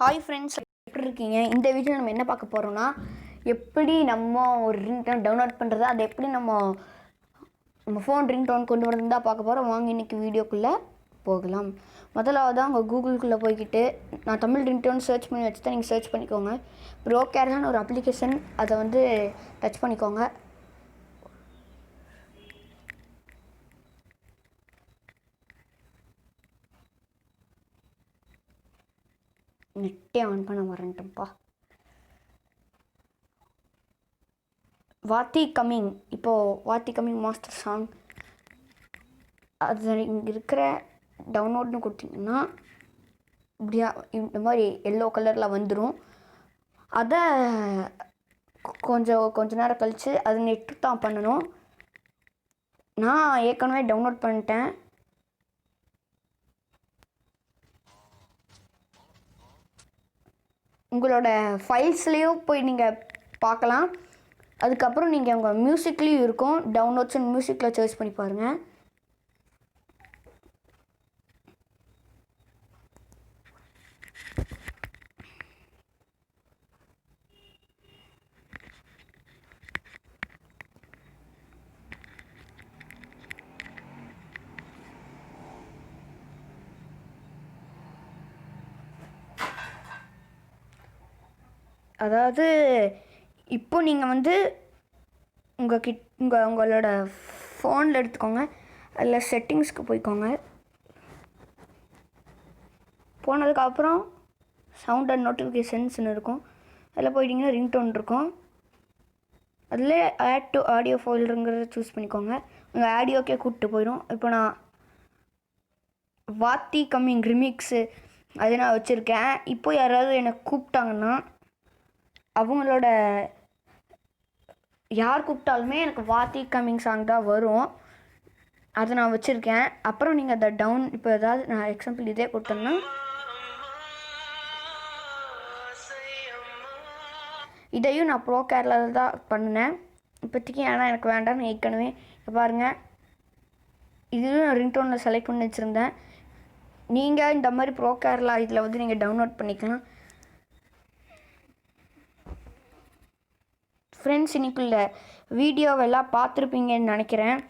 Hi friends, எப்படி இருக்கீங்க? இந்த வீடியோவில் நம்ம என்ன பார்க்க போகிறோம்னா, எப்படி நம்ம ஒரு ரிங்டோன் டவுன்லோட் பண்ணுறது, அதை எப்படி நம்ம ஃபோன் ரிங்டோன் கொண்டு வரது தான் பார்க்க போகிறோம். வாங்க இன்றைக்கி வீடியோக்குள்ளே போகலாம். முதலாவதாக உங்கள் கூகுளுக்குள்ளே போய்கிட்டு நான் தமிழ் ரிங்டோன் சர்ச் பண்ணி வச்சு தான் நீங்கள் சர்ச் பண்ணிக்கோங்க. ப்ரோகேர்னு ஒரு அப்ளிகேஷன், அதை வந்து டச் பண்ணிக்கோங்க. நெட்டே ஆன் பண்ண வரேன்ட்டுப்பா. வாத்தி கம்மிங், இப்போது வாத்தி கம்மிங் மாஸ்டர் சாங் அது இங்கே இருக்கிற டவுன்லோட்னு கொடுத்தீங்கன்னா இப்படியா இந்த மாதிரி எல்லோ கலரில் வந்துடும். அதை கொஞ்ச நேரம் கழித்து அது நெட்டு தான் பண்ணணும். நான் ஏற்கனவே டவுன்லோட் பண்ணிட்டேன். உங்களோட ஃபைல்ஸ்லேயும் போய் நீங்கள் பார்க்கலாம். அதுக்கப்புறம் நீங்கள் உங்கள் மியூசிக்லேயும் இருக்கும், டவுன்லோட்ஸ் அண்ட் மியூசிக்கில் சர்ச் பண்ணி பாருங்கள். அதாவது இப்போ நீங்கள் வந்து உங்களோட ஃபோனில் எடுத்துக்கோங்க. அதில் செட்டிங்ஸ்க்கு போய்க்கோங்க. போனதுக்கப்புறம் சவுண்ட் அண்ட் நோட்டிஃபிகேஷன்ஸ்னு இருக்கும். அதில் போயிட்டிங்கன்னா ரிங்டோன் இருக்கும். அதில் ஆட் டு ஆடியோ ஃபோல்டருங்கிறத சூஸ் பண்ணிக்கோங்க. உங்கள் ஆடியோக்கே கூப்பிட்டு போயிடும். இப்போ நான் வாத்தி கம்மிங் ரிமிக்ஸு அது நான் வச்சுருக்கேன். இப்போ யாராவது என்னை கூப்பிட்டாங்கன்னா அவங்களோட யார் கூப்பிட்டாலுமே எனக்கு வாத்தி கம்மிங் சாங் தான் வரும். அதை நான் வச்சுருக்கேன். அப்புறம் நீங்கள் அதை இப்போ ஏதாவது நான் எக்ஸாம்பிள் இதே கொடுத்தேன்னா இதையும் நான் ப்ரோகேரில் தான் பண்ணினேன் இப்போதைக்கு. ஏன்னா எனக்கு வேண்டாம், ஏற்கனவே பாருங்கள் இதுவும் நான் ரிங்டோனில் செலக்ட் பண்ணி வச்சுருந்தேன். நீங்கள் இந்த மாதிரி ப்ரோகேரில் இதில் வந்து நீங்கள் டவுன்லோட் பண்ணிக்கலாம். ஃப்ரெண்ட்ஸ், இன்னைக்குள்ள வீடியோவெல்லாம் பார்த்துருப்பீங்கன்னு நினைக்கிறேன்.